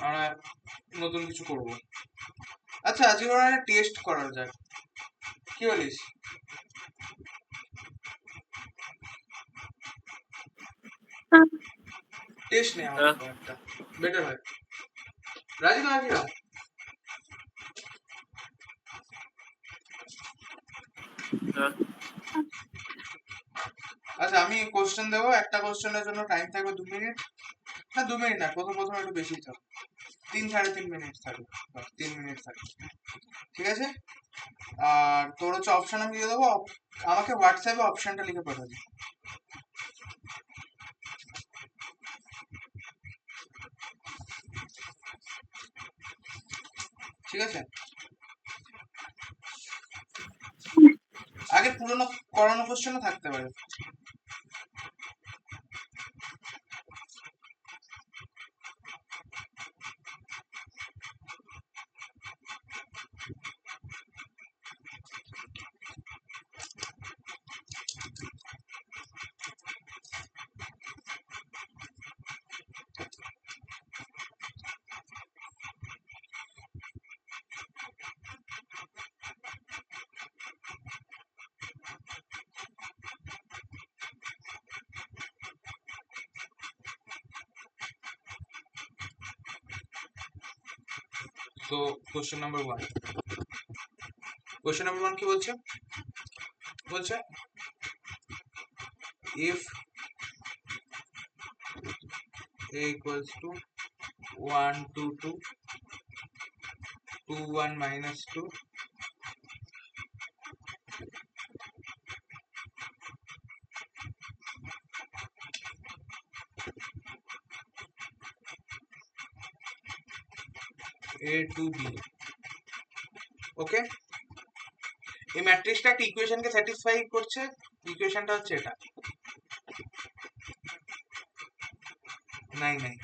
আমরা নতুন কিছু করব। আচ্ছা, আজকে ওরা টেস্ট করা যাক, কি বলিস? টেস্ট নেই আমার একটা বেটার হয়। রাজি তো নাকি? আচ্ছা, আমি কোশ্চেন দেবো, একটা কোশ্চেনের জন্য টাইম থাকবে 2 মিনিট। না, 2 মিনিট না, প্রথম প্রথম একটু বেশি থাকবে, 3 সাড়ে 3 মিনিট থাকবে, 3 মিনিট থাকবে, ঠিক আছে? আর তোর হচ্ছে অপশন আমি দিয়ে দেবো, আমাকে হোয়াটসঅ্যাপে অপশনটা লিখে পাঠাবি, ঠিক আছে? আগে পুরোনো করানো কোশ্চেনও থাকতে পারে। তো কোশ্চেন নাম্বার 1, কোশ্চেন নাম্বার 1 কি বলছে? বলছে if a equals to 1 2 2 2 1 minus 2 a to b, ওকে? এই ম্যাট্রিক্সটা একটা ইকুয়েশনকে স্যাটিসফাই করছে, ইকুয়েশনটা হচ্ছে এটা, নাই নাই,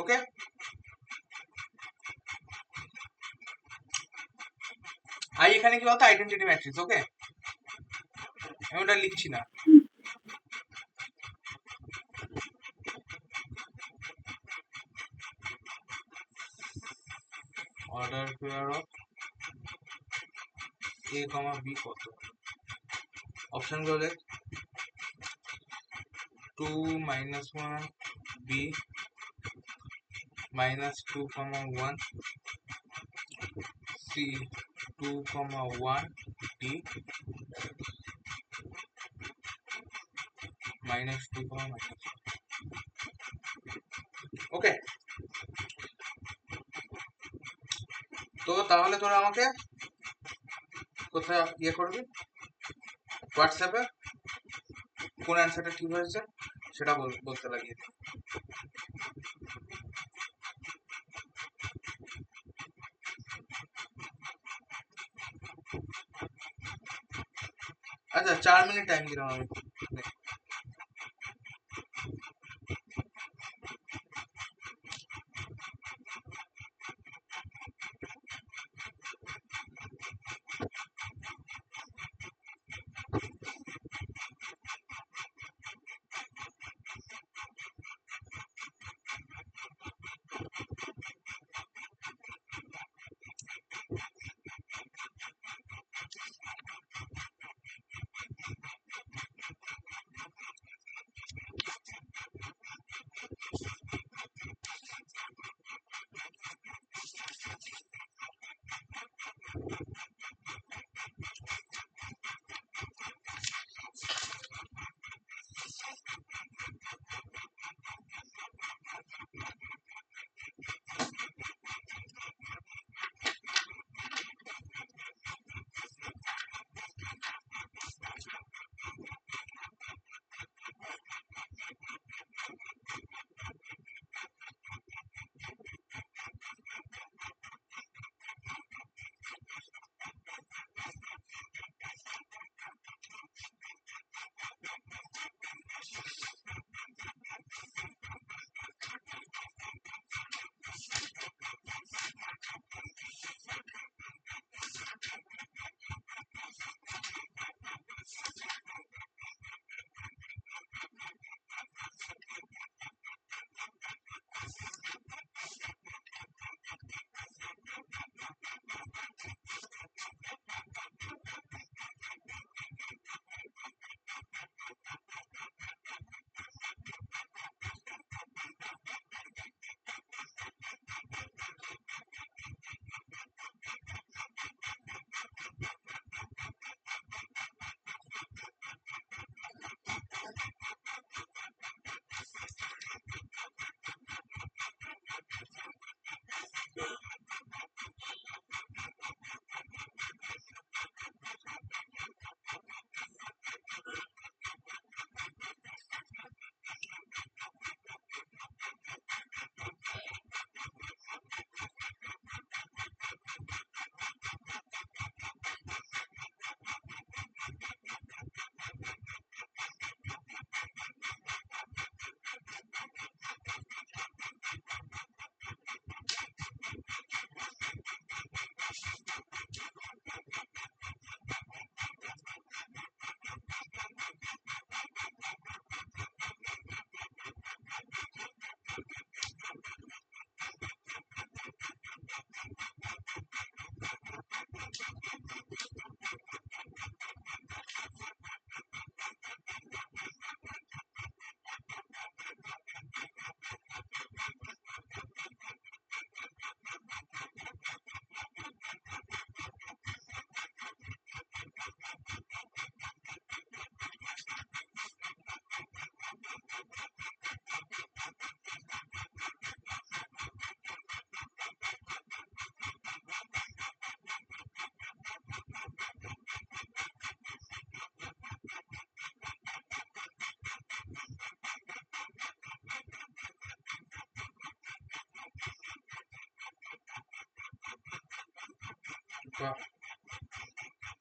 ওকে? আই এখানে কি বলতো, আইডেন্টিটি ম্যাট্রিক্স, ওকে? আমি ওটা লিখছি না। Order pair of a comma b কত? অপশন গুলো দেখ, 2 minus 1 b minus 2 comma 1 c 2 comma 1 d minus 2 comma minus, ওকে? তো তাহলে তোরা আমাকে কোথায় ইয়ে করবি, হোয়াটসঅ্যাপে কোন অ্যান্সারটা ঠিক হয়েছে সেটা বলতে লাগিয়ে। আচ্ছা, 4 মিনিট টাইম দিলাম আমি।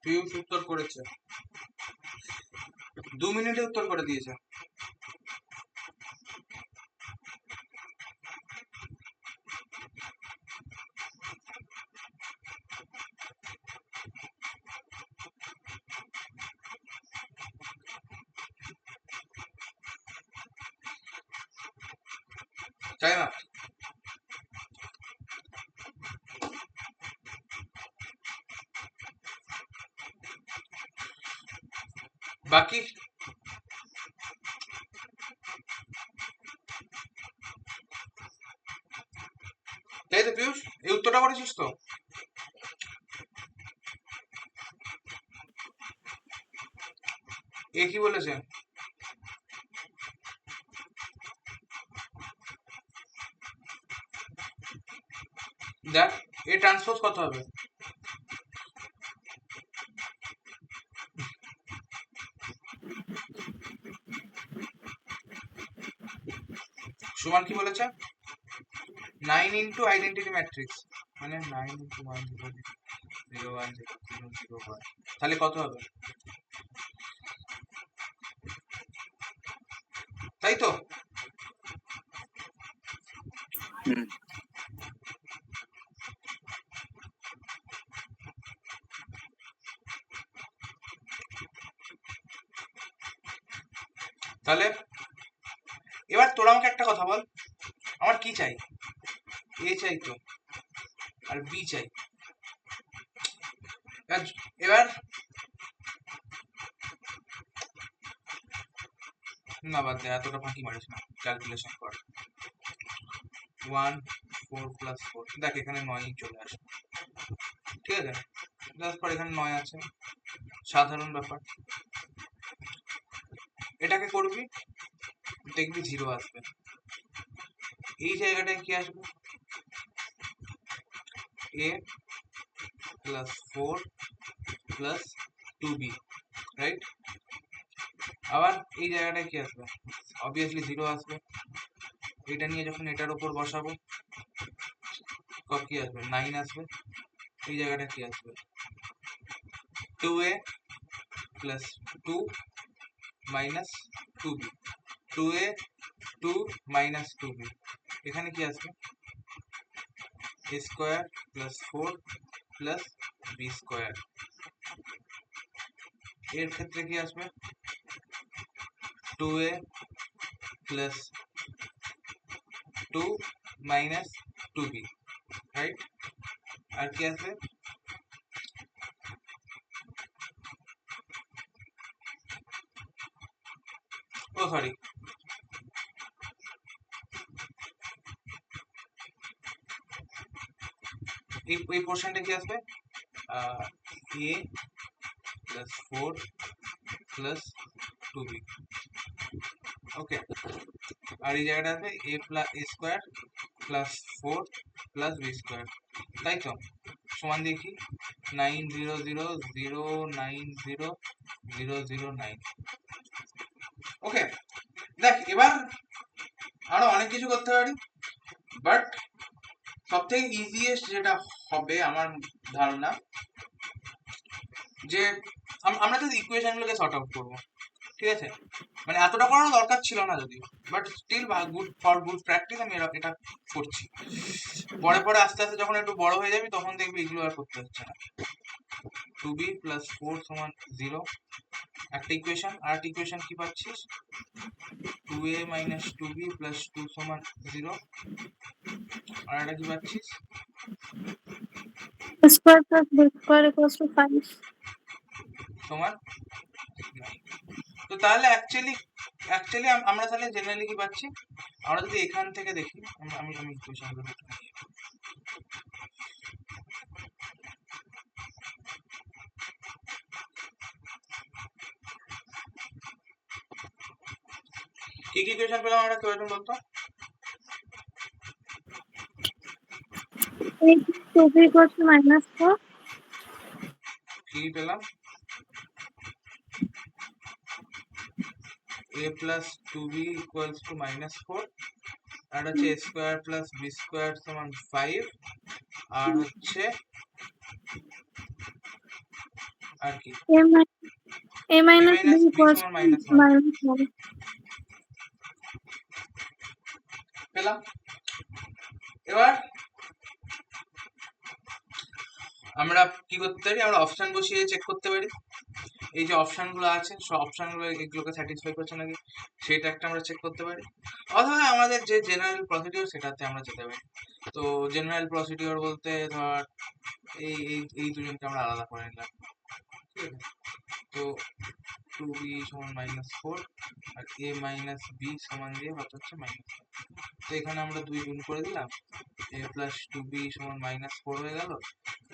পিয়ুষ উত্তর করেছে, 2 মিনিটে উত্তর করে দিয়েছে। তাই না? বাকি তাই তো পিয়ুষ, এই উত্তরটা করেছিস তো? এ কি বলেছে? দেখ এ ট্রান্সপোজ কত হবে? সুমান কি বলেছে? 9 ইন্টু আইডেন্টিটি ম্যাট্রিক্স, মানে 9 ইন্টু 1 0 0 1 0 0 0 1, তাহলে কত হবে? তাই তো? তাহলে এবার তোরা আমাকে একটা কথা বল, আমার কি চাই? এ চাই তো, আর বি চাই। এবার না বাদ দে, এতটা ফাঁকি মারিস না, ক্যালকুলেশন কর। 1 4 প্লাস 4, দেখ এখানে 9 চলে আসে, ঠিক আছে? প্লাস পর এখানে 9 আছে, সাধারণ ব্যাপার। এটাকে করবি, দেখবি 0 আসবে। এই জায়গাটায় কি আসবে? a plus 4 plus 2b, right? আবার এই জায়গাটায় কি আসবে? অবভিয়াসলি 0 আসবে। এটা নিয়ে যখন এটার উপর বসাবো, কি আসবে? 9 আসবে। এই জায়গাটা কি আসবে? 2a plus 2 minus 2b, 2a 2 minus 2b, এখানে কি আসবে? a square plus 4 plus b square. এর ক্ষেত্রে কি আসবে? 2a plus 2 minus 2b, right? আর কি আসবে? ও সরি, এই পোর্শনটা কি আসবে? a প্লাস 4 প্লাস 2b, ওকে। আর এই জায়গাটা আছে a plus a square plus 4 plus b square, তাই তো? সমান দেখি 9 0 0 0 9 0 0 0 9, ওকে। দেখ এবার আরো অনেক কিছু করতে পারি, বাট সব থেকে ইজিয়েস্ট যেটা হবে আমার ধারণা, যে আমরা যদি ইকুয়েশন গুলোকে সর্ট আউট করবো, ঠিক আছে? মানে এতটা করানো দরকার ছিল না যদিও, but still good for good practice আমি এটা করছি। পরে পরে আস্তে আস্তে যখন একটু বড় হয়ে যাবি তখন দেখবি এগুলো আর করতে হচ্ছে না। 2b প্লাস 4 সমান 0, একটা ইকুয়েশন। আর একটা ইকুয়েশন কি পাচ্ছিস? 2a মাইনাস 2b প্লাস 2 সমান 0। আর একটা কি পাচ্ছিস? square plus b square equals to 5 সমান 9। তো তাহলে অ্যাকচুয়ালি আমরা তাহলে জেনারেলি কি পাচ্ছি? আমরা যদি এখান থেকে দেখি, আমি ইকুয়েশনগুলো কি কি ইকুয়েশন পেলাম আমরা, কেউ একজন বলতো? 2b equals to -4, কি পেলাম? a plus 2b equals to -4, আর হচ্ছে a square plus b square সমান 5, আর হচ্ছে আর কি a minus b equals সমান to -1 -1 পেলাম। এবার আমরা কি করতে পারি, আমরা অপশন বসিয়ে চেক করতে পারি এই যে অপশন গুলো আছে সব অপশন গুলো এগুলোকে স্যাটিসফাই করছে নাকি সেটা একটা আমরা চেক করতে পারি, অথবা আমাদের যে জেনারেল প্রসিডিওর সেটাতে আমরা যেতে পারি। তো জেনারেল প্রসিডিওর বলতে ধর এই এই এই দুজনকে আমরা আলাদা করে নিলাম, ঠিক আছে। তো 2b সমান -4 আর a মাইনাস বি সমান দিয়ে কত হচ্ছে -1। তো এখানে আমরা 2 গুণ করে দিলাম, a প্লাস 2b সমান -4 হয়ে গেল,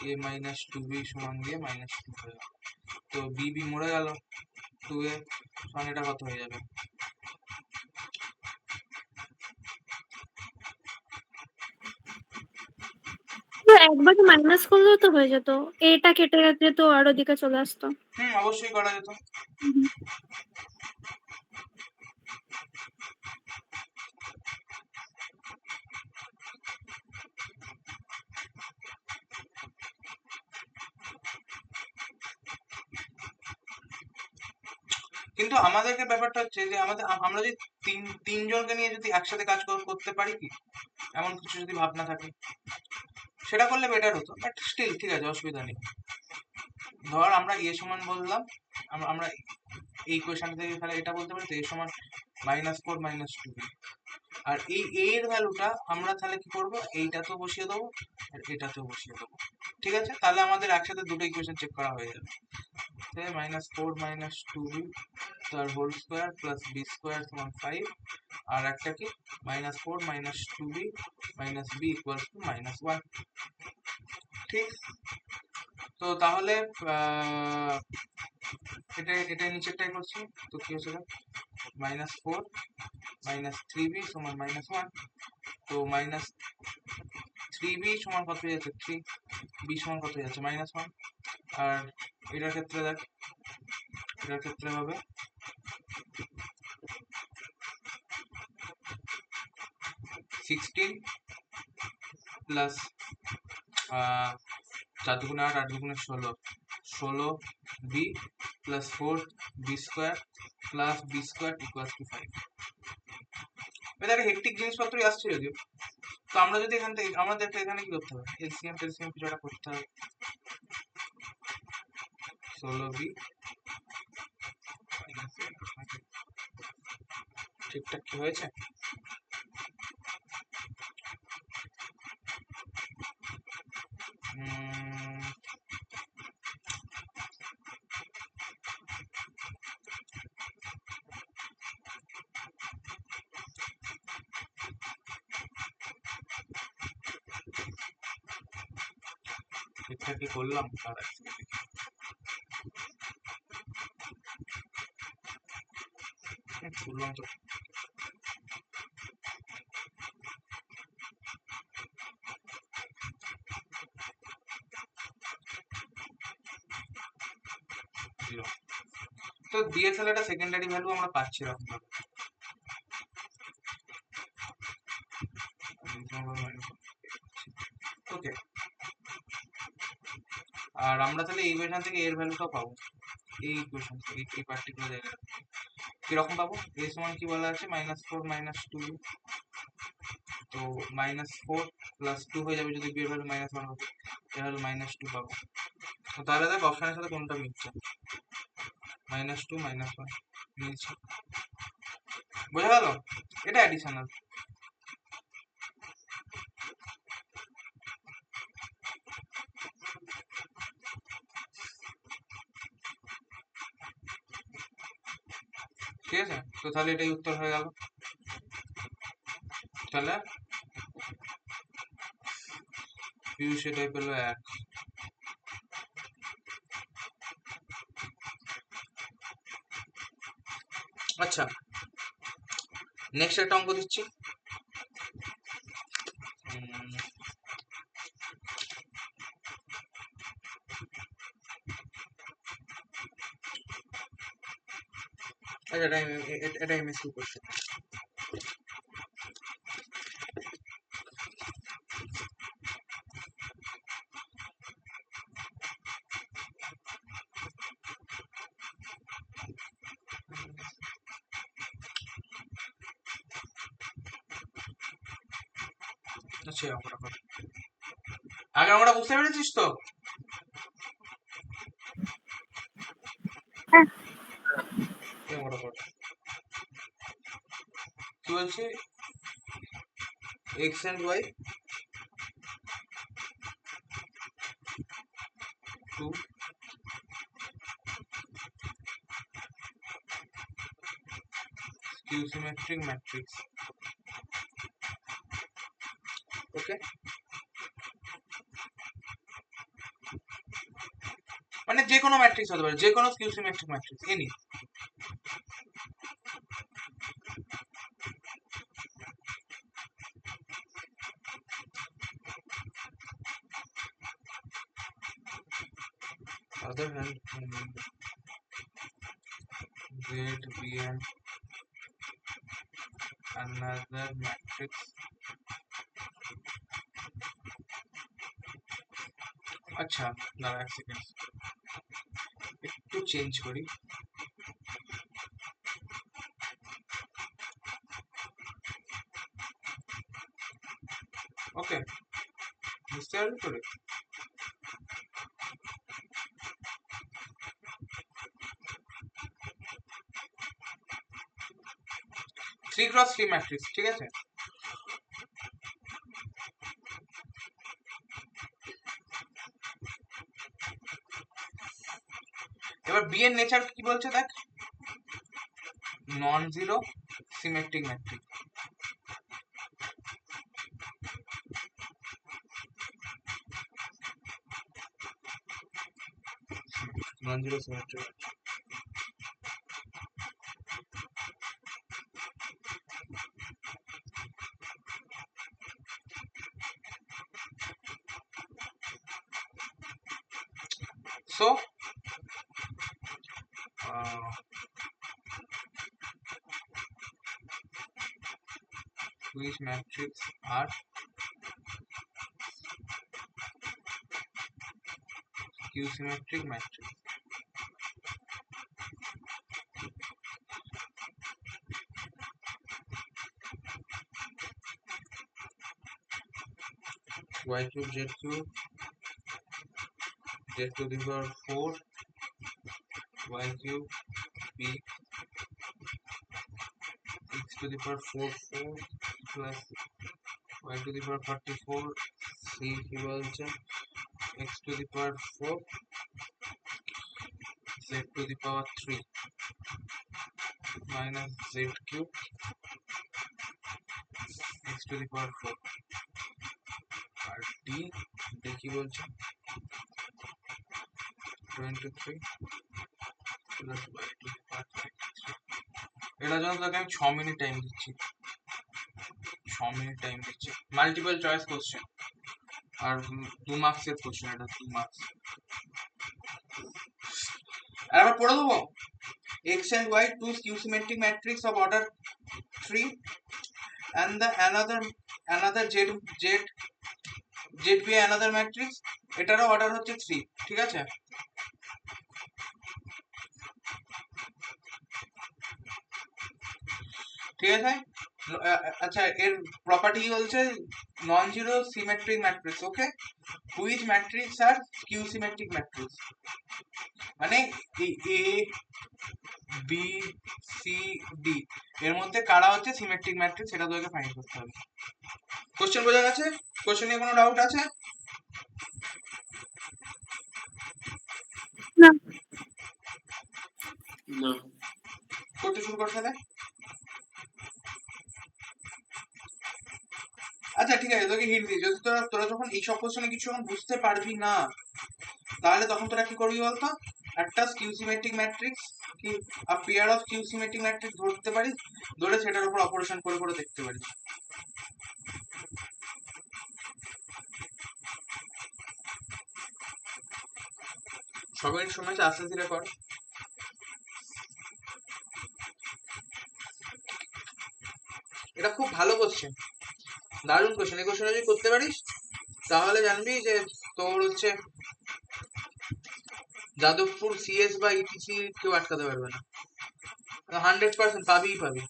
a মাইনাস 2b সমান দিয়ে -2 হয়ে গেল। তো b মরে গেল, 2a সমান এটা কত হয়ে যাবে, একবারে মাইনাস করলেও তো হয়ে যেত, এটা কেটে যেত আর ওদিকে চলে আসতো। অবশ্যই করা যেত। কিন্তু আমাদেরকে ব্যাপারটা হচ্ছে যে আমরা যদি তিনজনকে নিয়ে যদি একসাথে কাজ করতে পারি কি, এমন কিছু যদি ভাবনা থাকে সেটা করলে বেটার হতো, বাট স্টিল ঠিক আছে, অসুবিধা নেই। ধর আমরা এ সমান বললাম, আমরা এই কোয়েশ্চন থেকে তাহলে এটা বলতে পারি, তো এ সমান -4 -2b, আর এই a এর ভ্যালুটা আমরা তাহলে কি করব, এইটাতেও বসিয়ে দেবো আর এটাতেও বসিয়ে দেবো, ঠিক আছে। তাহলে আমাদের একসাথে দুটো ইকুয়েশন চেক করা হয়ে যাবে। -4 -2b তার whole square plus b square সমান 5, আর একটা কি -4 -2b b ইকুয়ালস টু -1, ঠিক। তো তাহলে এটা নিচেরটাই করছি, তো কি হচ্ছে -4 -3b সমান -1, তো -3b সমান কত হয়ে যাচ্ছে 3, b সমান কত হয়ে যাচ্ছে -1, আর এটার ক্ষেত্রে দেখ, এটার ক্ষেত্রে হবে 16 প্লাস 4 দুগুণে 8, 8 দুগুণে 16, 16b plus 4b square plus b square equals to 5। এটা একটা হেক্টিক জিনিসপত্রই আসছে যদিও। তো আমরা যদি এখান থেকে আমাদেরকে এখানে কি করতে হবে, এলসিএম টেলসিএম কিছু একটা করতে হবে। 16b ঠিকঠাক কি হয়েছে, ঠিকঠাক কি করলাম, করলাম তো। তো ডিএসএল একটা সেকেন্ডারি ভ্যালু আমরা পাচ্ছি এরকম ভাবে। ওকে, আর আমরা তাহলে এই ইকুয়েশন থেকে এর ভ্যালুটাও পাবো, এই ইকুয়েশন থেকে এই পার্টিকুলার জায়গাটা কিরকম পাবো, এ সমান কি বলা আছে -4 -2, তো -4 প্লাস 2 হয়ে যাবে যদি বি এর ভ্যালু -1 হবে, এর ভ্যালু -2 পাবো। তো তাহলে দেখ অপশনের সাথে কোনটা মিলছে, -2 -1 মিলছে, বোঝা গেল, এটা অ্যাডিশনাল। ঠিক আছে, তো তাহলে এটাই উত্তর হয়ে গেল। তাহলে পিউ সেটাই পেলো 1। আচ্ছা, নেক্সট একটা অঙ্ক দিচ্ছি। আচ্ছা, এটা এমএসকিউ কোশ্চেন। আচ্ছা অঙ্কটা কর। আগে অঙ্কটা বুঝতে পেরেছিস তো? হ্যাঁ। এই অঙ্কটা কর। কি বলছে? x and y 2 skew symmetric matrix. ওকে, মানে যে কোনো ম্যাট্রিক্স হতে পারে, যে কোনো skew symmetric matrix any. other hand z bn another matrix আচ্ছা দাঁড়া এক সেকেন্ড, একটু চেঞ্জ করি। ওকে, বুঝতে পারলি তো? 3x3 ম্যাট্রিক্স, ঠিক আছে? এবার বি এর নেচার কি বলছে দেখ, নন zero symmetric matrix. Non zero symmetric. So which matrix are skew symmetric matrix? Y cube z cube z to the power 4 y cube b x to the power 4 4 plus y to the power 44 c কি বলছে x to the power 4 z to the power 3 minus z cube x to the power 4 R d কি বলছে 23 plus y to the power 3। এটার জন্য তোকে আমি 6 minute time দিচ্ছি, 6 minute time দিচ্ছি। মাল্টিপল চয়েস কোশ্চেন আর 2 মার্কসের কোশ্চেন, এটা 2 মার্কস। আর আবার পড়ে দেবো, x and y two skew symmetric matrix of order 3 and the another z be another matrix, এটারও অর্ডার হচ্ছে 3, ঠিক আছে? ঠিক আছে। আচ্ছা এর প্রপার্টি বলছে non zero symmetric matrix. Okay, which matrix are skew symmetric matrix, মানে এ বি সি ডি এর মধ্যে কারা হচ্ছে সিমেট্রিক ম্যাট্রিক্স, সেটা তোকে ফাইন্ড করতে হবে। কোশ্চেন বোঝা গেছে? কোশ্চেন নিয়ে কোনো ডাউট আছে? না না, করতে শুরু কর তাহলে। আচ্ছা ঠিক আছে, তোকে হিন্ট দিই, যদি তোরা যখন এইসব কোশ্চেনে কিছু যখন বুঝতে পারবি না, তাহলে তখন তোরা কি করবি বলতো, একটা স্কিউ সিমেট্রিক ম্যাট্রিক্স কি pair of skew symmetric matrix ধরতে পারিস, ধরে সেটার উপর অপারেশন করে করে দেখতে পারিস। সবাই সময় আস্তে ধীরে কর। এটা খুব ভালো কোশ্চেন, দারুণ কোশ্চেন। এই কোশ্চেন যদি করতে পারিস তাহলে জানবি যে তোর হচ্ছে যাদবপুর সিএস বা ইটিসি কেউ আটকাতে পারবে না, 100% পাবিই পাবি।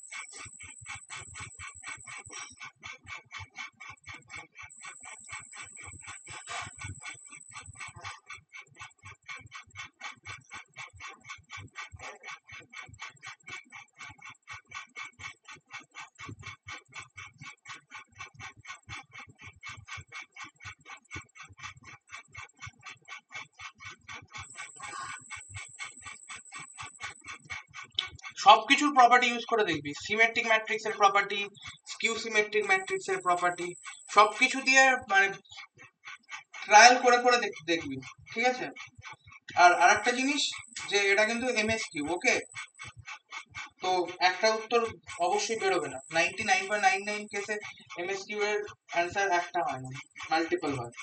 সবকিছুর প্রপার্টি ইউজ করে দেখবি, সিমেট্রিক ম্যাট্রিক্স এর প্রপার্টি, স্কিউ সিমেট্রিক ম্যাট্রিক্স এর প্রপার্টি, সবকিছু দিয়ে মানে ট্রায়াল করে করে দেখবি, ঠিক আছে? আর আরেকটা জিনিস, যে এটা কিন্তু এমএসকিউ, ওকে? তো একটা উত্তর অবশ্যই বেরোবে না, 99.99 কেসে এমএসকিউ এর অ্যান্সার একটা হয় না, মাল্টিপল হয়।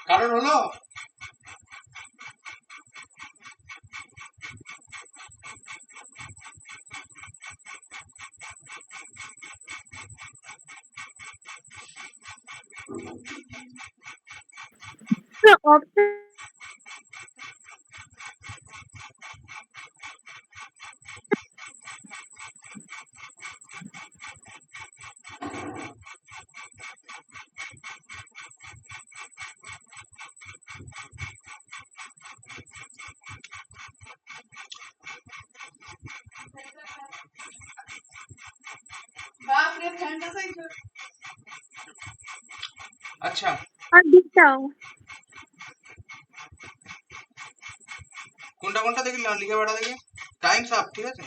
কারণ হলো, অপশন আচ্ছা আর দিকটাও কোনটা কোনটা দেখি লিখে পাঠা দেখি। টাইমস আপ, ঠিক আছে।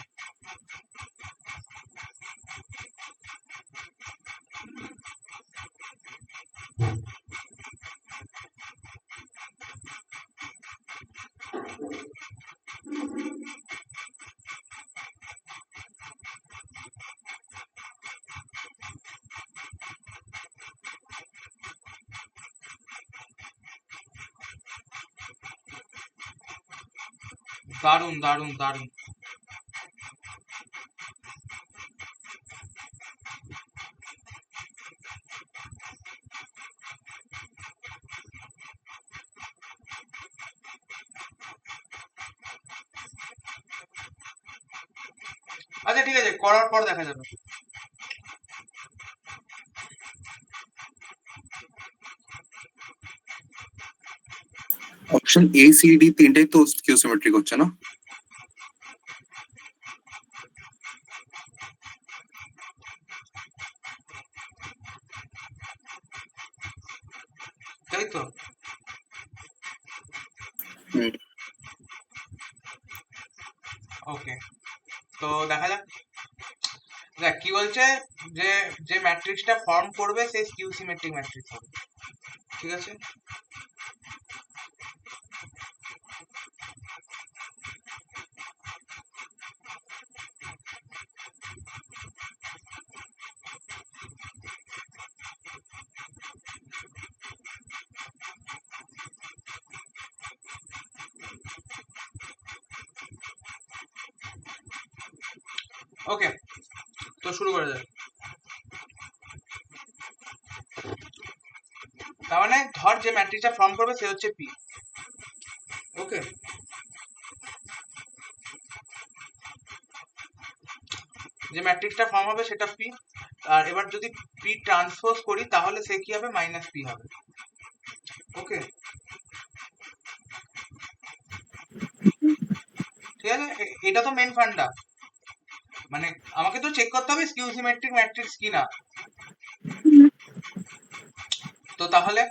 দারুন দারুন দারুন। আচ্ছা ঠিক আছে, করার পর দেখা যাবে। অপশন এ সি ডি তিনটাই তো কিউ সিমেট্রিক হচ্ছে না? তাই তো। ওকে, তো দেখা যাক। দেখ কি বলছে, যে যে ম্যাট্রিক্সটা ফর্ম করবে সেই স্কিউ সিমেট্রিক ম্যাট্রিক্স হবে, ঠিক আছে। ওকে, তো শুরু করা যাক। তার মানে ধর যে ম্যাট্রিক্সটা ফর্ম করবে সে হচ্ছে পি। ওকে, যে ম্যাট্রিক্সটা ফর্ম হবে সেটা পি। আর এবার যদি পি ট্রান্সপোজ করি তাহলে সে কি হবে, মাইনাস পি হবে। ওকে, ঠিক আছে। এটা তো মেন ফান্ডা, মানে আমাকে তো চেক করতে হবে স্কিউ সিমেট্রিক ম্যাট্রিক্স কিনা। তো তাহলে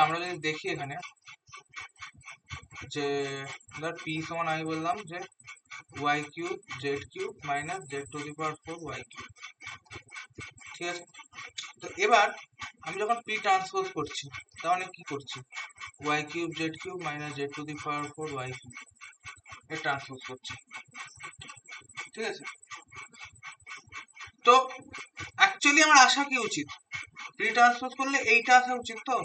আমরা যদি দেখি এখানে যে ধর পি সমান আমি বললাম যে y cube z cube minus z to the power 4 y cube, ঠিক আছে। তো এবার আমি যখন পি ট্রান্সপোজ করছি তার মানে কি করছি, y cube z cube minus z to the power 4 y cube এর ট্রান্সপোজ করছি, ঠিক আছে। তো অ্যাকচুয়ালি আমার আসা কি উচিত, পি ট্রান্সপোজ করলে এইটা আসা উচিত। তো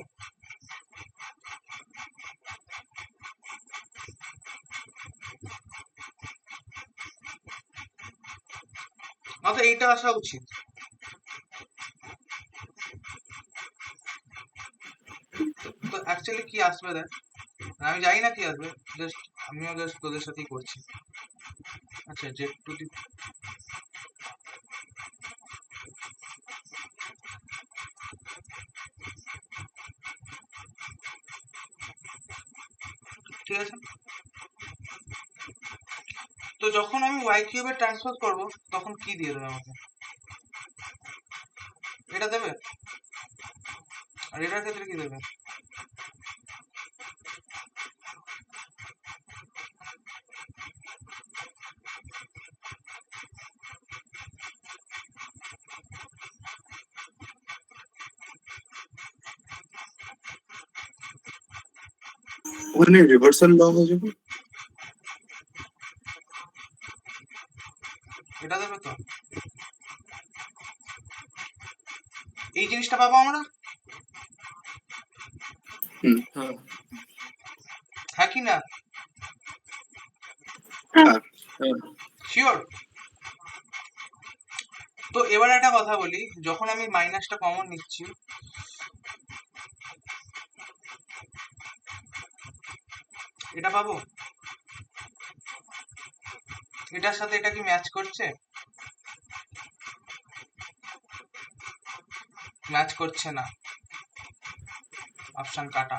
তো এইটা আসা উচিত। তো অ্যাকচুয়ালি কি আসবে দেখ, আমি জানি না কি আসবে, জাস্ট আমিও জাস্ট তোদের সাথেই করছি। আচ্ছা জেড টু দি, ঠিক আছে। তো যখন আমি ওয়াই কিউবে ট্রান্সফার করব তখন কি দিয়ে দেবে আমাকে, এটা দেবে। আর এটার ক্ষেত্রে কি দেবে, ওখানে রিভার্সাল ল হয়ে যাবে। এটা দেবে। তো এই জিনিসটা পাবো আমরা, হ্যাঁ কি না, শিওর। তো এবার একটা কথা বলি, যখন আমি মাইনাসটা কমন নিচ্ছি এটা পাবো, এটার সাথে এটা কি ম্যাচ করছে, ম্যাচ করছে না, অপশন কাটা।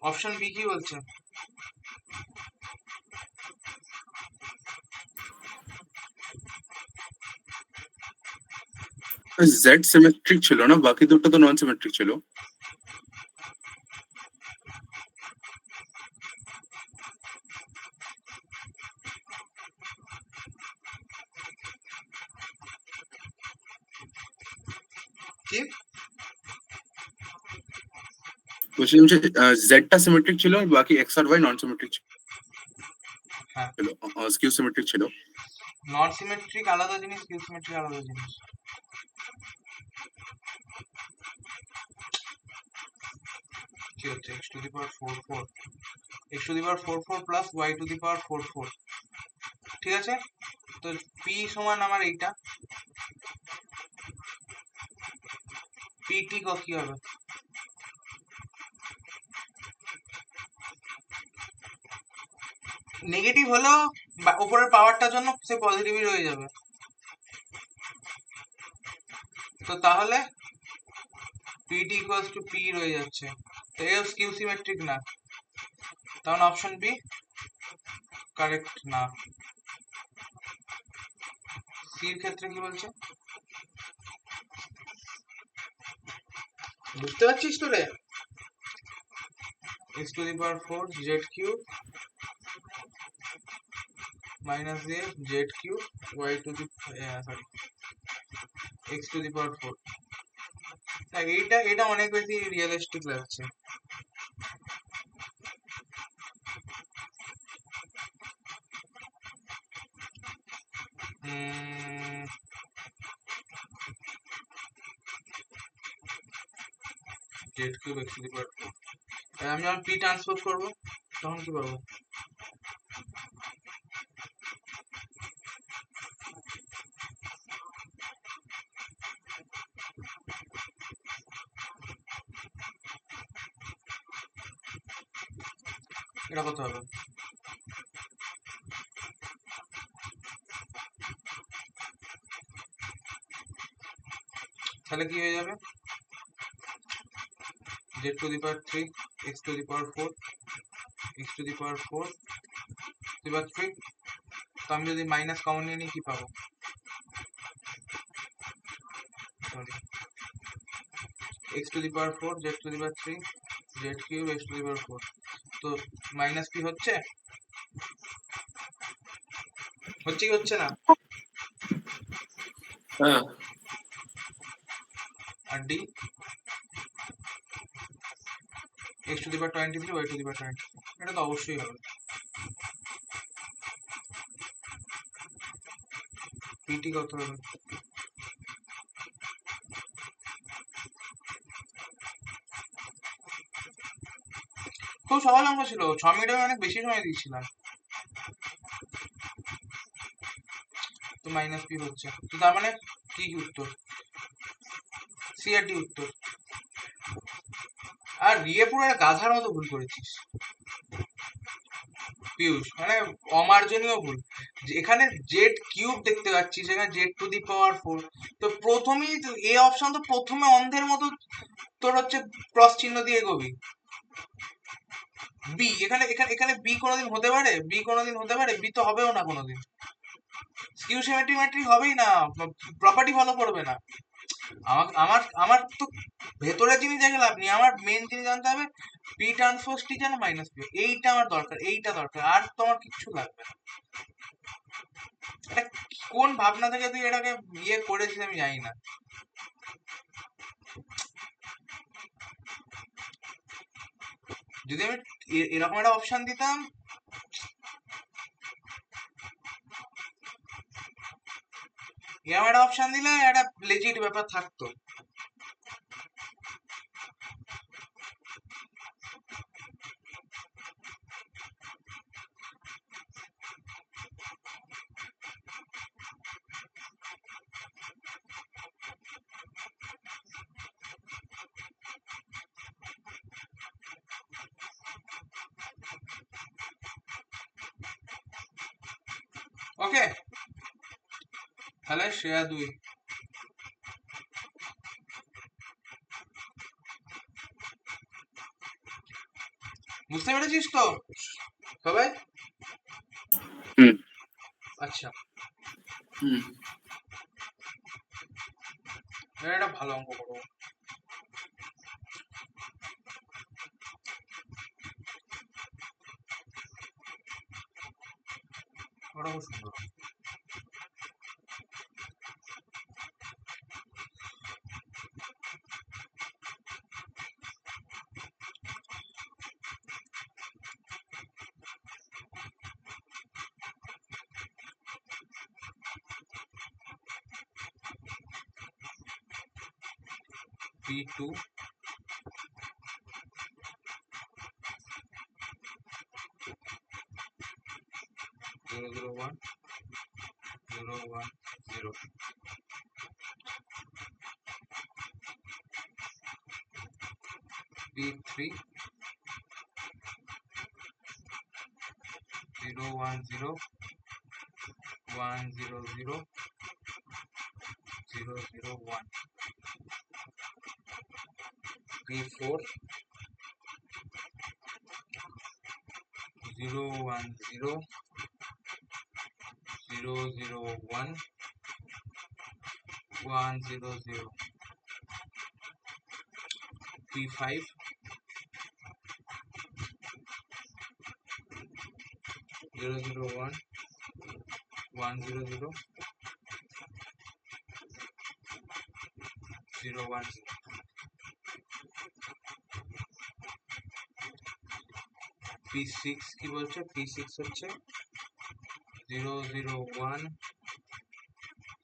অপশন বি কি বলছে? জেড সিমেট্রিক ছিল না, বাকি দুটো তো নন সিমেট্রিক ছিল। কি বলছিলাম যে জেডটা সিমেট্রিক ছিল আর বাকি এক্স আর ওয়াই নন সিমেট্রিক হ্যাঁ, ছিল, স্কিউ সিমেট্রিক ছিল। নন সিমেট্রিক আলাদা জিনিস, স্কিউ সিমেট্রিক আলাদা জিনিস। কি হচ্ছে x to the power 4 4, x to the power 4 4 plus y to the power 4 4, ঠিক আছে? তো p সমান আমার এইটা, pt কি হবে? নেগেটিভ হলেও উপরের পাওয়ারটার জন্য সে পজিটিভই রয়ে যাবে। তো তাহলে pt ইকুয়ালস টু p রয়ে যাচ্ছে, তো এও স্কিউ সিমেট্রিক না, তখন অপশন বি কারেক্ট না। সির ক্ষেত্রে কি বলছে বুঝতে পারছিস তো রে? x to the power 4 z cube minus দিয়ে z cube y to the sorry x to the power 4। এটা অনেক বেশি রিয়েলিস্টিক লাগছে। z cube x to the power 4, আমি যখন p ট্রান্সপোজ করব তখন কি পাবো? এটা কত হবে? তাহলে কি হয়ে যাবে? z to the power 3 x to the power 4 x to the power 4 to the power 3। তো আমি যদি মাইনাস কমন নিয়ে নিই কি পাবো? Sorry, x to the power 4 z to the power 3 z cube x to the power 4। তো minus p হচ্ছে কি হচ্ছে না? হ্যাঁ, আর d x to the power 23 y to the power 24, এটা তো অবশ্যই হবে। pt কত হবে? খুব সহজ অঙ্ক ছিল, 6 মিনিটে অনেক বেশি সময় দিয়েছিলাম। তো মাইনাস p হচ্ছে, তো তার মানে কি উত্তর? সি আর ডি উত্তর। আর রিয়ে পুরো একটা গাধার মতো ভুল করেছিস পিয়ুষ, মানে অমার্জনীয় ভুল। এখানে জেড কিউব দেখতে পাচ্ছিস, এখানে জেড টু দি পাওয়ার 4। তো প্রথমেই এ অপশন তো প্রথমে অন্ধের মতো তোর হচ্ছে ক্রস চিহ্ন দিয়ে এগোবি। বি এখানে এখানে এখানে বি কোনোদিন হতে পারে? বি কোনোদিন হতে পারে? বি তো হবেও না কোনোদিন, স্কিউ সিমেট্রিক হবেই না, প্রপার্টি ফলো করবে না। আমার আমার আমার তো ভেতরের জিনিস দেখে লাভ নেই, আমার মেন জিনিস জানতে হবে পি ট্রান্সপোজ টি যেন মাইনাস পি, এইটা আমার দরকার, এইটা দরকার, আর তো আমার কিচ্ছু লাগবে না। এটা কোন ভাবনা থেকে তুই এটাকে ইয়ে করেছিস আমি জানি না। যদি আমি এরকম একটা অপশন দিতাম, এরকম একটা অপশন দিলে একটা লেজিট ব্যাপার থাকতো। ওকে, তাহলে শ্রেয়া 2। বুঝতে পেরেছিস তো সবাই? হুম। আচ্ছা, হুম। এবার একটা ভালো অঙ্ক করবো। ওটা খুব সুন্দর। P2 001 010 P3 010 100 001 P4 010 001 100 P5 001 100 010 P6 কি বলছে? P6 হচ্ছে 001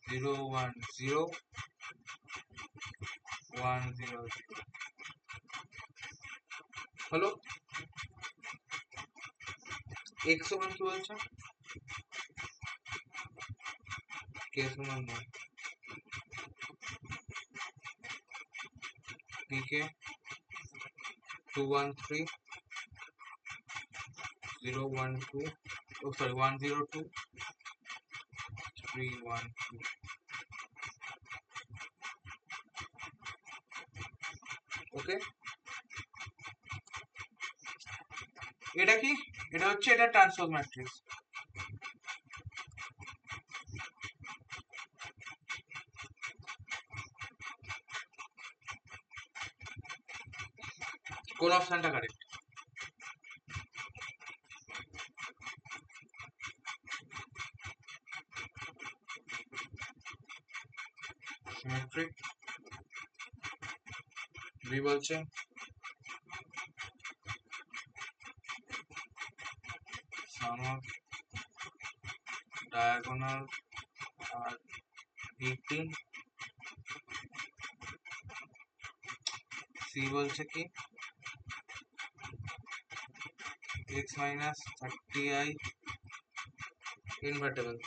010 100 হলো। x সমান কি বলছে? k সমান নয়, pk 213 012 oh sorry 102 312 ওকে। এটা কি? এটা হচ্ছে এটা ট্রান্সপোজ ম্যাট্রিক্স। কোন অপশনটা কারেক্ট? সিমেট্রিক। বি বলছে sum of diagonal আর 18। সি বলছে কি x minus 30i invertible।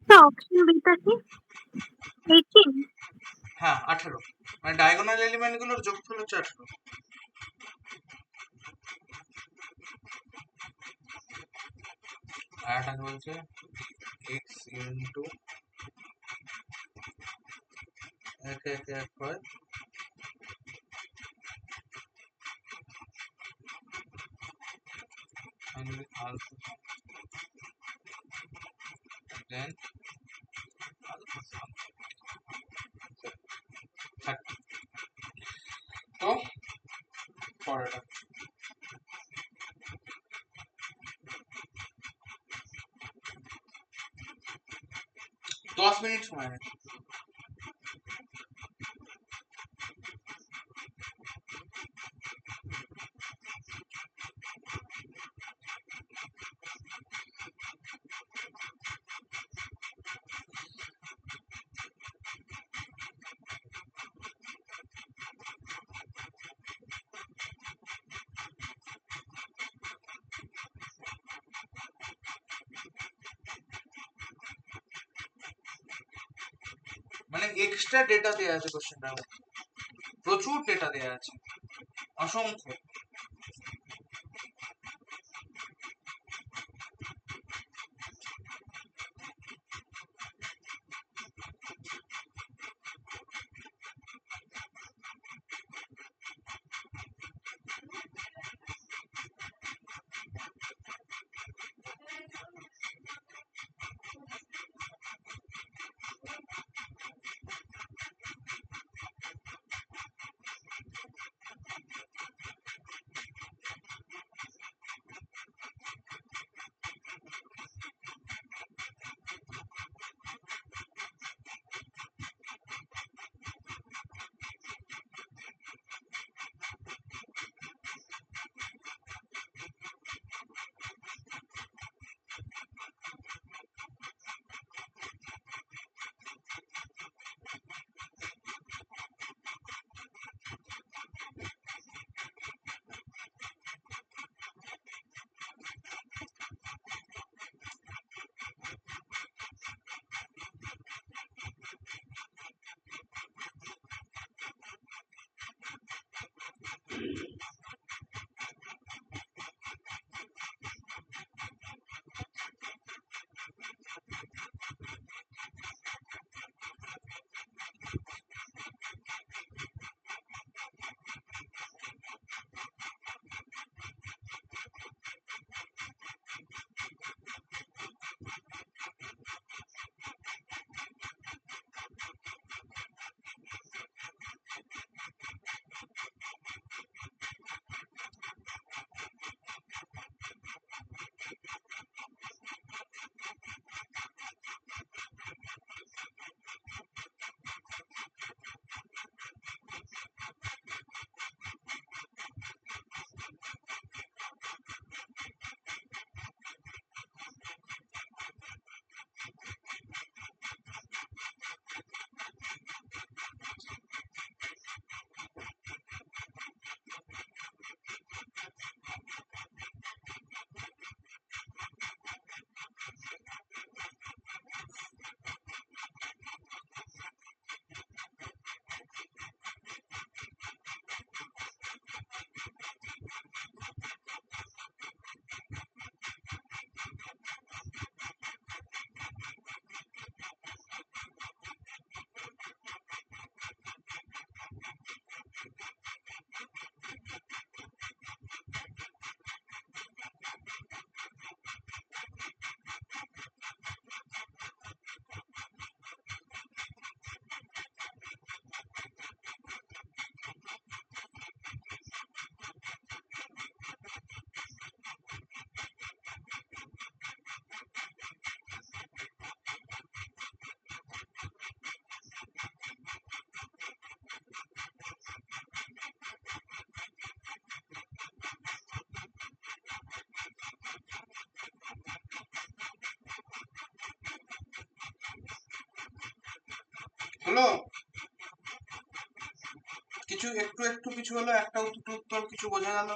তো অপশন বিটা কি 18? হ্যাঁ 18, মানে ডায়াগোনাল এলিমেন্ট গুলোর যোগফল হচ্ছে 18। আর একটা বলছে x ইন্টু 1 1 1 হয় alpha then alpha 30। তো পরেরটা 10 মিনিট সময় নেই। মানে এক্সট্রা ডেটা দেওয়া আছে কোশ্চেনটার মধ্যে, প্রচুর ডেটা দেওয়া আছে, অসংখ্য। হলো কিছু একটু একটু কিছু হলো, একটা উত্তর কিছু বোঝা গেল?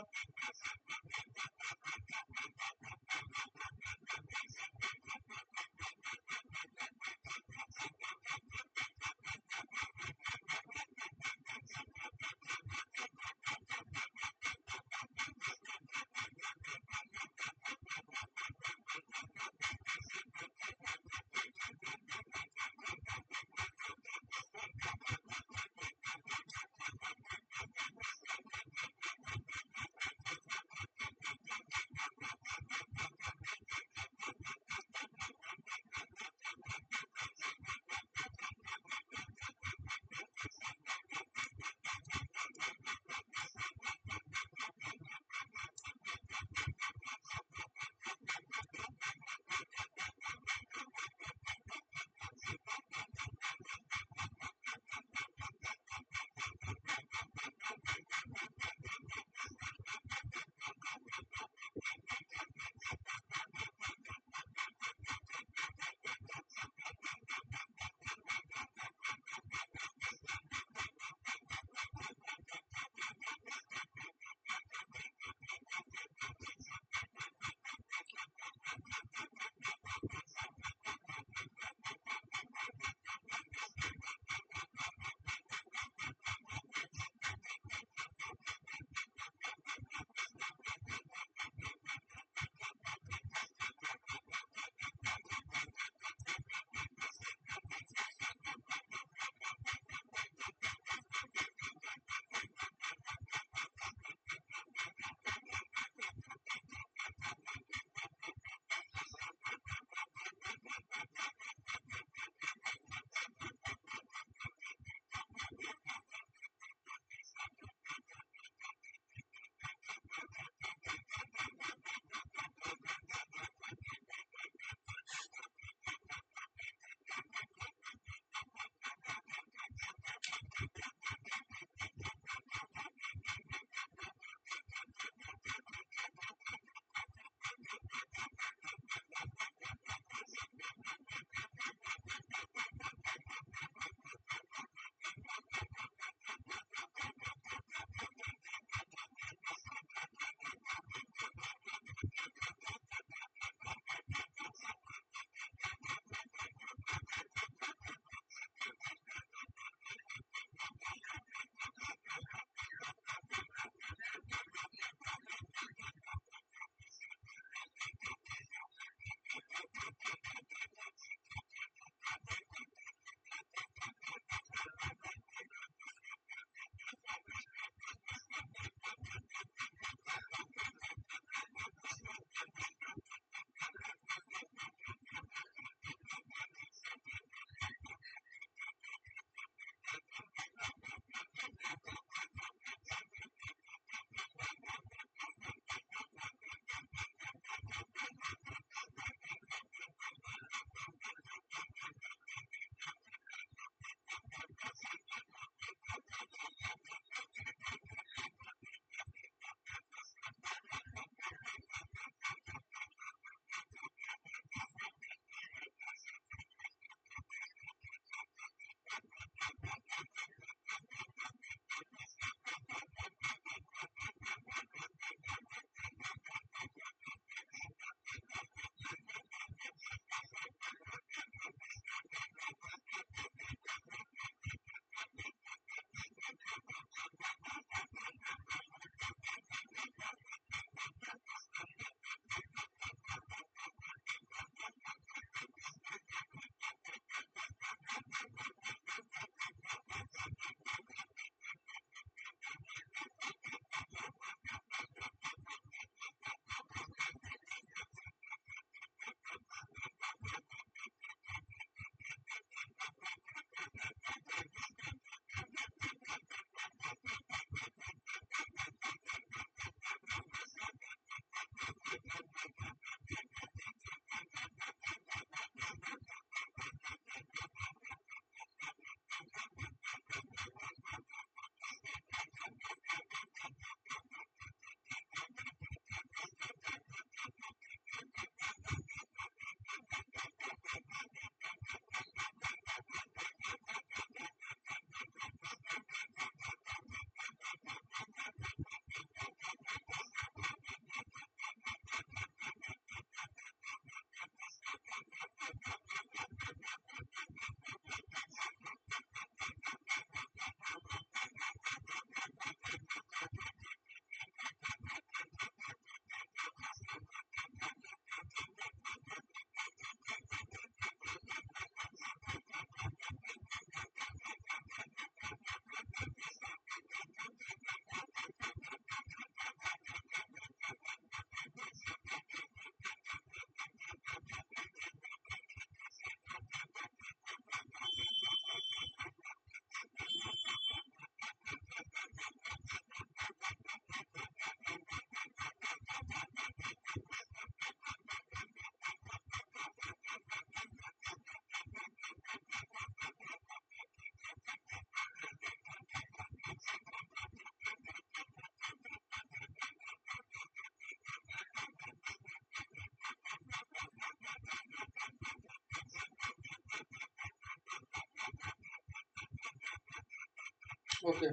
ওকে,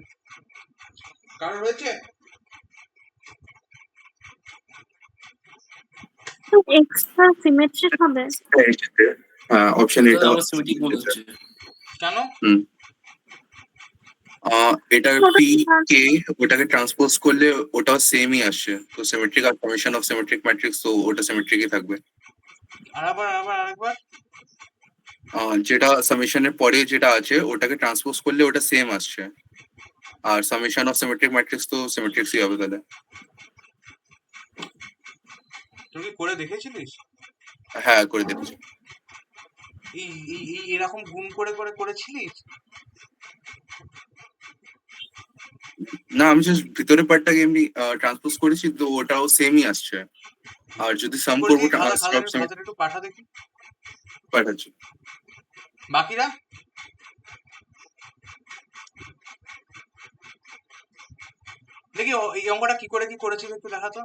কারণ রয়েছে এক্সট্রা সিমেট্রিক হবে। অপশন এটা আমরা সিমেট্রিক বলে দিচ্ছে। কেন? এটা ওটা পি কে ওটাকে ট্রান্সপোজ করলে ওটাও সেমই আসছে, তো সিমেট্রিক আর সামেশন অফ সিমেট্রিক ম্যাট্রিক্স, তো ওটা সিমেট্রিকই থাকবে। আরেকবার যেটা সামেশনের পরে যেটা আছে ওটাকে ট্রান্সপোজ করলে ওটা সেম আসছে, আর সামেশন অফ সিমেট্রিক ম্যাট্রিক্স তো সিমেট্রিক্সই হবে তাহলে। তুই কি করে দেখেছিলিস? হ্যাঁ, করে দেখছি। এরকম গুণ করে করে করেছিলিস? না, আমি জাস্ট ভিতরের পার্টটাকে এমনি ট্রান্সপোজ করেছি, তো ওটাও সেমই আসছে। আর যদি সাম করবো খাতাটা একটু পাঠা দেখি। পাঠাচ্ছি। বাকিরা দেখি এই অঙ্কটা কি করে কি করেছিল একটু দেখাতো।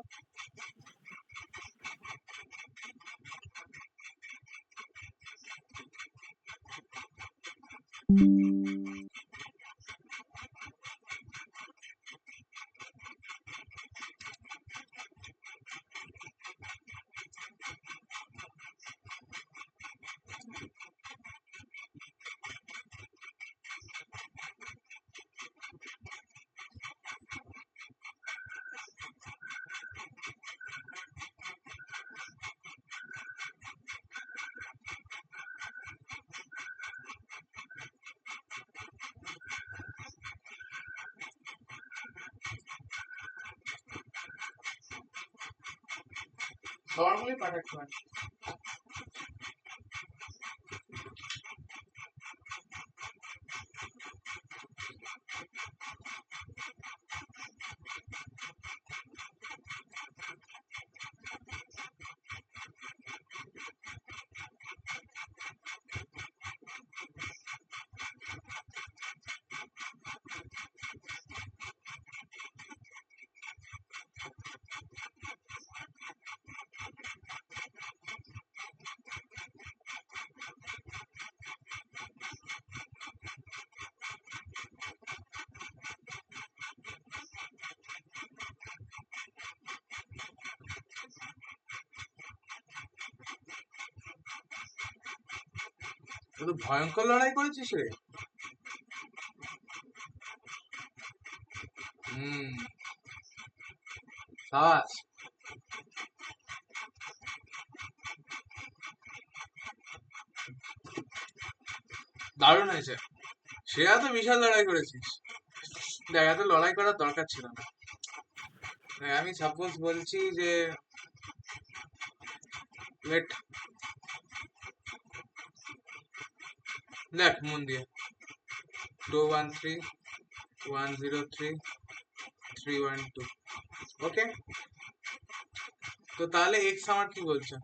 সবারগুলোই পাঠাচ্ছি মানে। তুই ভয়ঙ্কর লড়াই করেছিস রে। সাবাস। দারুণ হয়েছে। সেরা তো বিশাল লড়াই করেছিস। দেখ, এত লড়াই করার দরকার ছিল না। আমি সাপোজ বলছি যে লেট, দেখ মন দিয়ে 213103312, ওকে? তো তাহলে এক্স আমার কি বলছে?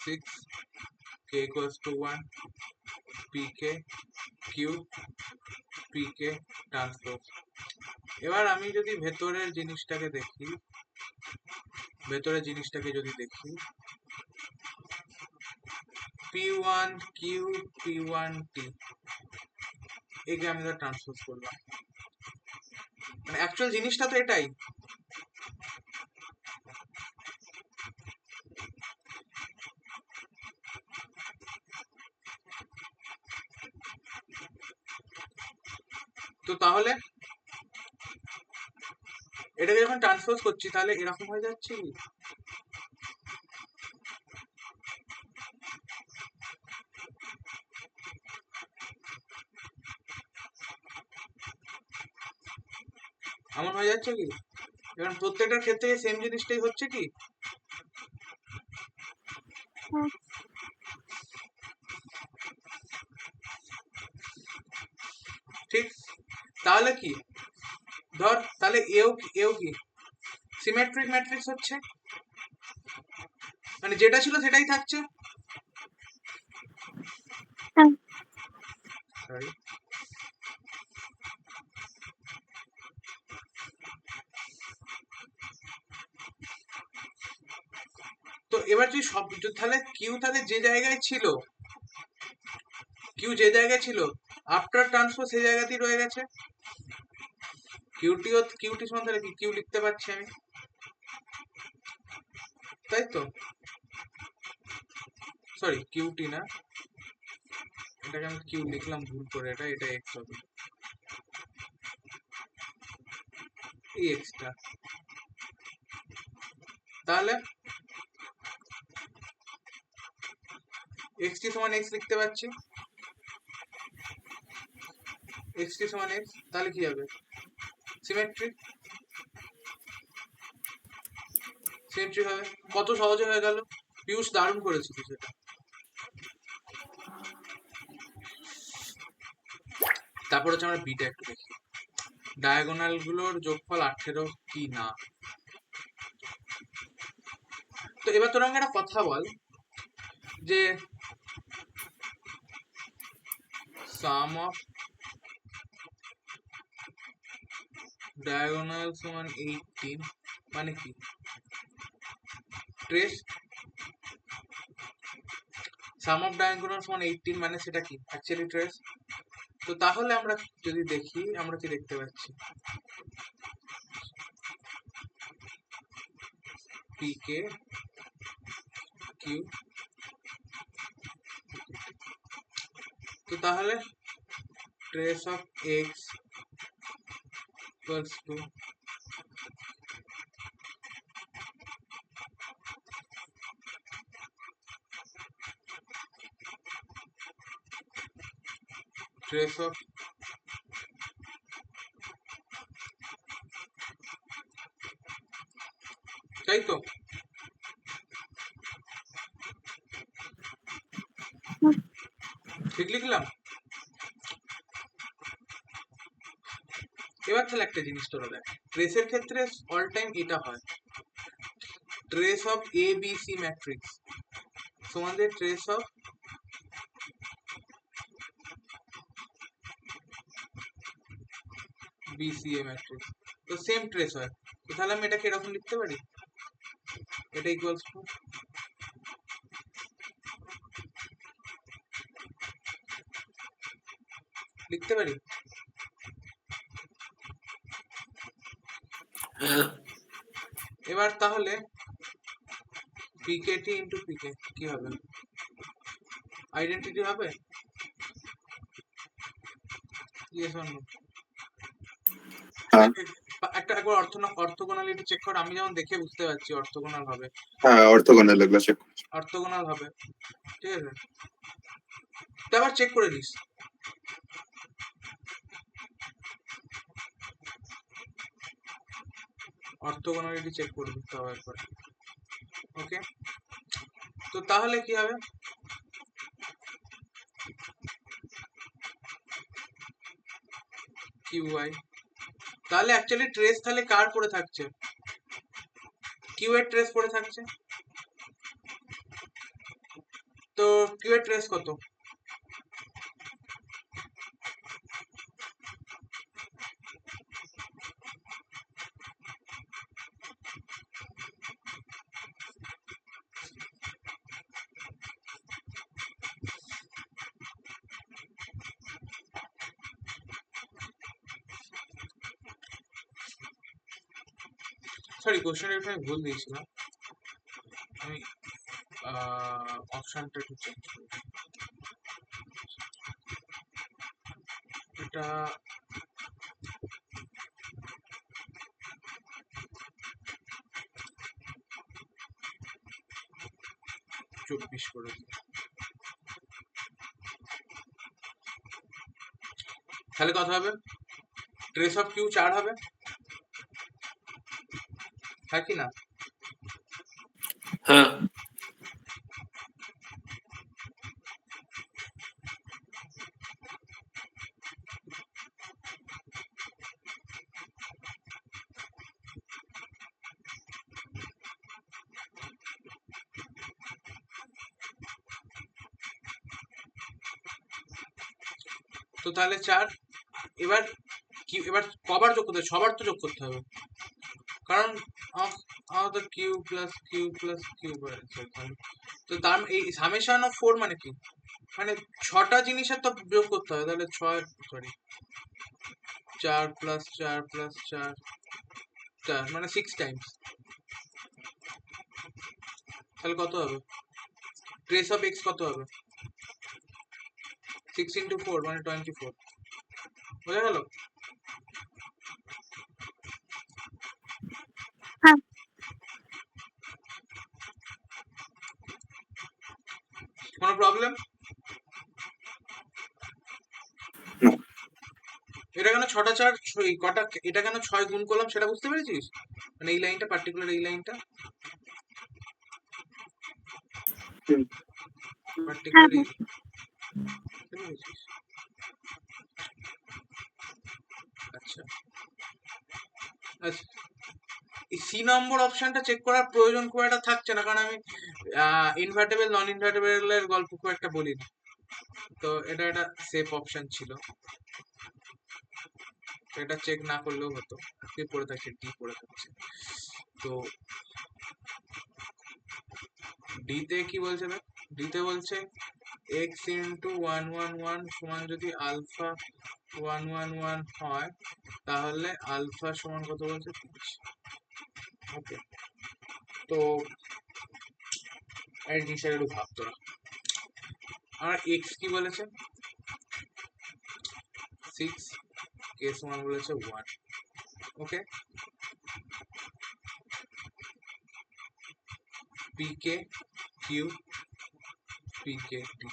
6 k equals to 1 pk q pk transpose. এবার আমি যদি ভেতরের জিনিসটাকে দেখি p1 q p1 t, একে আমি তো ট্রান্সপোজ করলাম, মানে অ্যাকচুয়াল জিনিসটা তো এটাই। তো তাহলে এটাকে যখন ট্রান্সপোজ করছি তাহলে এরকম হয়ে যাচ্ছে কি? এমন হয়ে যাচ্ছে কি? এখন প্রত্যেকটার ক্ষেত্রে সেম জিনিসটাই হচ্ছে কি? ঠিক। তাহলে কি ধর, তাহলে এও কি সিমেট্রিক ম্যাট্রিক্স হচ্ছে, মানে যেটা ছিল সেটাই থাকছে। সরি, তো এবার তুই তাহলে কিউ তাহলে যে জায়গায় ছিল কিউ যে জায়গায় ছিল আফটার ট্রান্সফার সেই জায়গাতেই রয়ে গেছে। কিউটি সমান তাহলে কি কিউ লিখতে পারছি আমি, তাই তো? সরি কিউটি না, এটাকে আমি কিউ লিখলাম ভুল করে, এটা এক্স হবে, এই এক্সটা। তাহলে এক্সটি সমান এক্স লিখতে পারছি, এক্সটি সমান এক্স, তাহলে কি হবে সিমেট্রিক, সিমেট্রিক হবে। কত সহজে হয়ে গেল, পিউষ দারুণ করেছিল সেটা। তারপর হচ্ছে আমরা বিটা একটু দেখি, ডায়াগোনাল গুলোর যোগফল 18 কি না। তো এবার তোর আমাকে একটা কথা বল যে সাম অফ ডায়াগোনাল সমান 18 মানে কি? ট্রেস সাম অফ ডায়াগোনাল সমান 18 মানে সেটা কি অ্যাকচুয়ালি ট্রেস। তো তাহলে আমরা যদি দেখি আমরা কি দেখতে পাচ্ছি, পিকে কিউ, তো তাহলে trace of x equals to trace of তাই তো? ঠিক লিখলাম? এবার তাহলে একটা জিনিস তোরা দেখ, ট্রেসের ক্ষেত্রে অল টাইম এটা হয়, trace of A B C matrix সমান যে trace of B C A matrix, তো সেম ট্রেস হয়। তো তাহলে আমি এটাকে এরকম লিখতে পারি, এটা ইকুয়ালস টু লিখতে পারি। এবার তাহলে পিকেটি ইন্টু পিকে কি হবে, আইডেন্টিটি হবে? Yes or no? হ্যাঁ একটা একবার অর্থোগোনালিটি চেক কর, আমি যেমন দেখে বুঝতে পারছি অর্থোগোনাল হবে, হ্যাঁ অর্থোগোনাল এগুলো চেক। অর্থোগোনাল হবে, ঠিক আছে? তো আবার চেক করে দিস, অর্থোগোনালিটি চেক করে দিতে হবে একবার, ওকে? তো তাহলে কি হবে, কিউ ওয়াই, তাহলে অ্যাকচুয়ালি ট্রেস তাহলে কার পড়ে থাকছে, কিউ এর ট্রেস পড়ে থাকছে। তো কিউ এর ট্রেস কত, সরি কোশ্চেনের এখানে ভুল দিয়েছিলাম আমি, অপশনটা একটু চেঞ্জ করি, এটা চব্বিশ করে দিই। তাহলে কত হবে, ট্রেস অফ কিউ 4 হবে, হ্যাঁ কি না? হ্যাঁ তো তাহলে 4, এবার কি, এবার কবার যোগ করতে হবে, সবার তো যোগ করতে হবে, কারণ আমাদের Q plus Q plus Q, তো তার এই সামেশন অফ 4 মানে কি, মানে 6টা জিনিসের তো বিয়োগ করতে হবে, তাহলে 6 সরি 4 প্লাস 4 প্লাস 4 4 মানে 6 টাইমস, তাহলে কত হবে? ট্রেস অফ এক্স কত হবে? 6 ইন্টু 4 মানে 24। বোঝা গেল? হ্যাঁ। কোনো প্রবলেম? No. এটা কেন 6টা 4 কটা, এটা কেন 6 গুণ করলাম সেটা বুঝতে পেরেছিস? মানে এই লাইনটা পার্টিকুলার, এই লাইনটা হুম। পার্টিকুলার হ্যাঁ। আচ্ছা আচ্ছা, এই সি নম্বর অপশনটা চেক করার প্রয়োজন খুব একটা থাকছে না, কারণ আমি ইনভার্টেবল নন ইনভার্টেবলের গল্প খুব একটা বলিনি, তো এটা একটা সেফ অপশন ছিল, এটা চেক না করলেও হতো। কি পড়ে থাকছে? ডি পড়ে থাকছে। তো ডিতে কি বলছে দেখ, ডিতে বলছে এক্স ইন্টু 111 সমান যদি আলফা 111 হয়, তাহলে আলফা সমান কত বলছে? 30। ওকে, তো এই জিনিসটা একটু ভাব তোরা। আর এক্স কি বলেছে? 6, কে সমান বলেছে 1। ওকে, পিকে কিউ পিকে টি,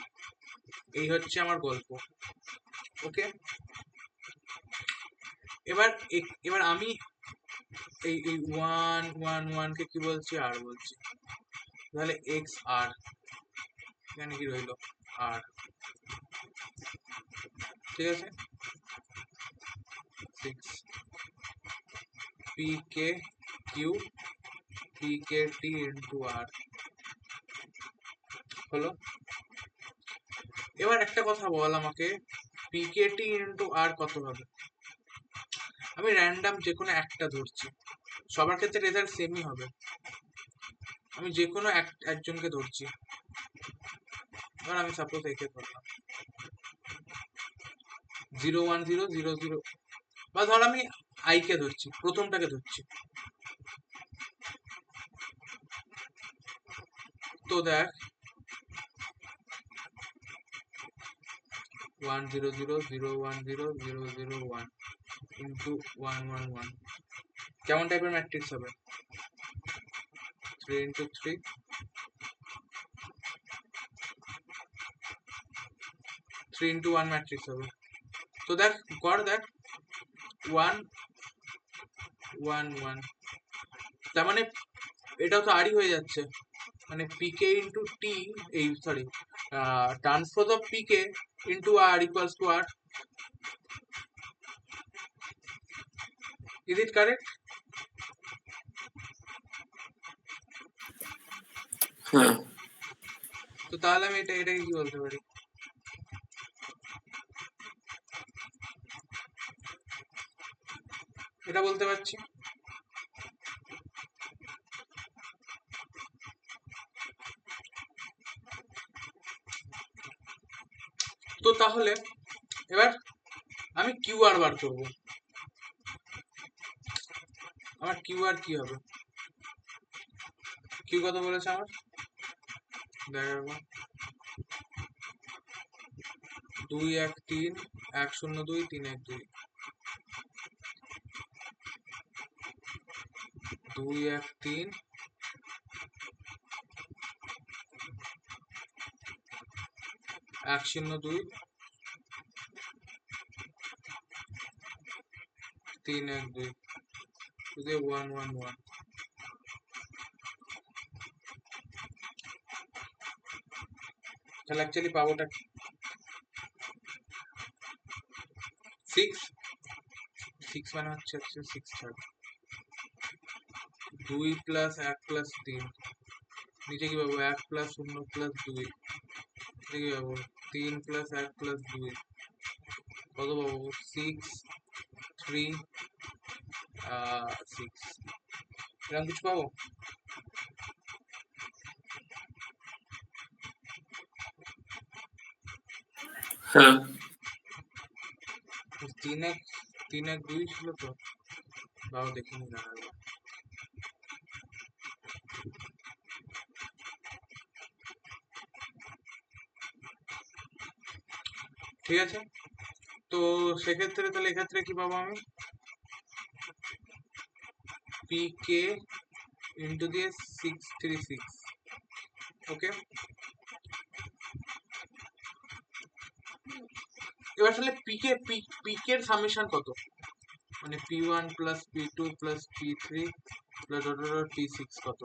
এই হচ্ছে আমার গল্প। ওকে, এবার এবার আমি এই 1 কে কি বলছি? আর বলছি, তাহলে এক্স আর এখানে কি রইল? আর, ঠিক আছে। 6 পিকে কিউ পিকে টি ইন্টু আর হলো। এবার একটা কথা বল আমাকে, পিকে টি ইন্টু আর কত হবে? আমি র্যান্ডাম যে কোনো একটা ধরছি, সবার ক্ষেত্রে রেজাল্ট সেমই হবে, আমি যে কোনো একজনকে ধরছি। এবার আমি সাপোজ একে ধরলাম 0 1 0 0 0, বা ধর আমি আই কে ধরছি, প্রথমটাকে ধরছি। তো দেখ 1 0 0 0 1 0 0 0 1 ইন্টু 1 1 1 কেমন টাইপের ম্যাট্রিক্স হবে? 3 ইন্টু 3 3 ইন্টু 1 ম্যাট্রিক্স হবে। তো দেখ কর, দেখ 1 1 1, তার মানে এটাও তো আরই হয়ে যাচ্ছে, মানে পিকে ইন্টু টি, এই sorry transpose of PK into R equals to R. Is it correct? হ্যাঁ। তো তাহলে আমি এটাকে কি বলতে পারি? এটা বলতে পারছি। তো তাহলে এবার আমি কিউ আর বার করবো, আমার কিউ আর কি হবে? কিউ কত বলেছে আমার? দেখো 2 1 3 1 0 2 3 1 2 2 1 3 1 0 2 3 1 2 2 1 1 1। তাহলে অ্যাকচুয়ালি পাবোটা কি? 6 6 মানে হচ্ছে 6 ছাড় 2 প্লাস 1 প্লাস 3, নিচে কি পাবো? 1 প্লাস 0 প্লাস 2, নিচে কি পাবো? 3 প্লাস 1 প্লাস 2, কত পাবো? 6 3 6, এরকম কিছু পাবো? হ্যাঁ 3-1-2 ছিল তো, তাও দেখিনি না একবার। ঠিক আছে, তো সেক্ষেত্রে তাহলে এক্ষেত্রে কি পাবো আমি? পিকে ইন্টু দিয়ে 636। ওকে, এবার তাহলে পিকের সামেশন কত? মানে P1 plus P2 plus P3 plus P6 কত?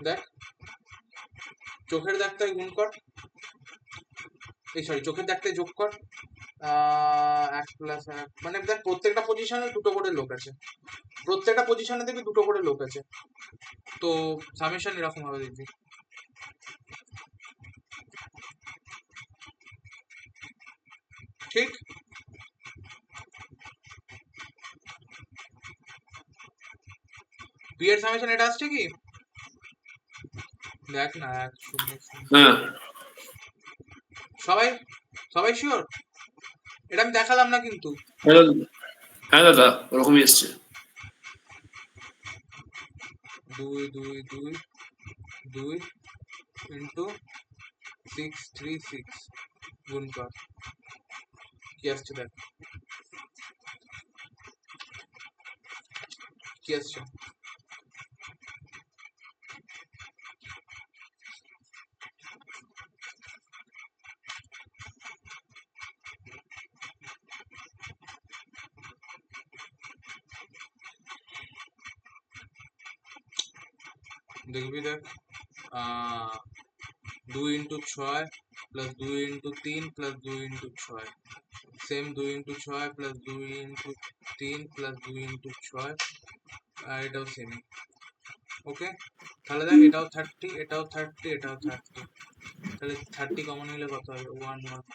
দেখ, চোখের দাগটায় গুণ কর, এই সরি চোখের দাগটায় যোগ কর, 1+1, মানে দেখ প্রত্যেকটা পজিশনে দুটো করে লোক আছে, প্রত্যেকটা পজিশনে দেখবি দুটো করে লোক আছে, তো সামেশন এরকম হবে দেখবি। ঠিক, পি এর সামেশন এটা আসছে কি? দেখ না, 1-0-0। হ্যাঁ সবাই সবাই শিওর? এটা আমি দেখালাম না কিন্তু। হ্যাঁ দাদা ওরকমই এসছে। 2-2-2-2 ইন্টু 636 গুণ কর, কি আসছে দেখ, কি আসছে? দেখবি দেখ, 2x6 plus 2x3 plus 2x6, same 2x6 plus 2x3 plus 2x6, আর এটাও সেম। ওকে, তাহলে দেখ এটাও 30, এটাও 30, এটাও 30, তাহলে 30 কমন নিলে কত হবে? 1 1,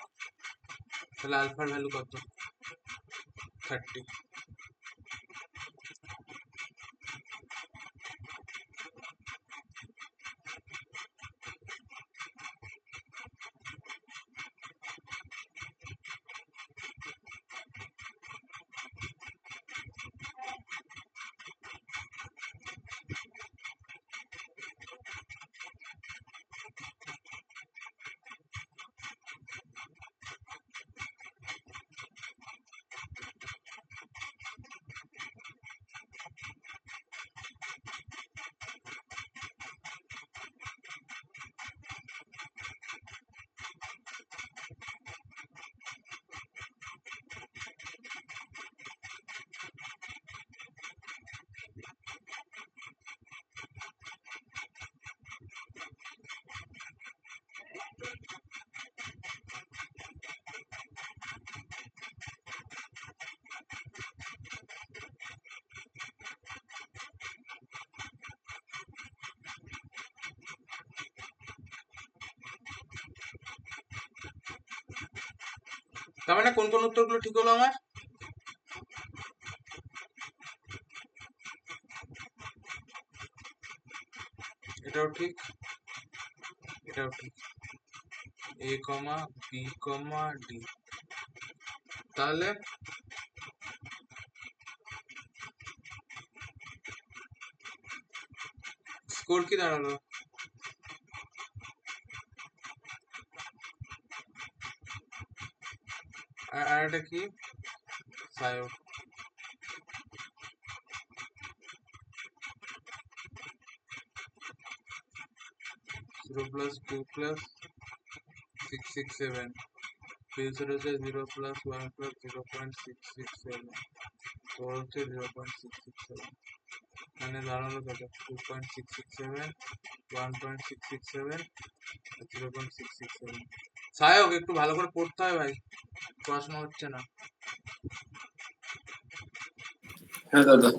তাহলে আলফার ভ্যালু কত? 30। তার মানে কোন কোন উত্তরগুলো ঠিক হলো আমার? এটাও ঠিক, এটাও ঠিক, A, B, D। তাহলে স্কোর কি দাঁড়ালো? আর এটা কি? Sayak. Zero plus 2 plus 667, future হচ্ছে 0 প্লাস 1 প্লাস 0.667, তো হচ্ছে 0.667, মানে দাঁড়ালো কত? 2.667, 1.667, 0.667। সায়ক একটু ভালো করে পড়তে হয় ভাই, পড়াশোনা হচ্ছে না। হ্যাঁ দাদা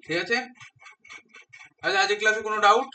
ঠিক আছে, আচ্ছা আজকে ক্লাসে কোনো ডাউট?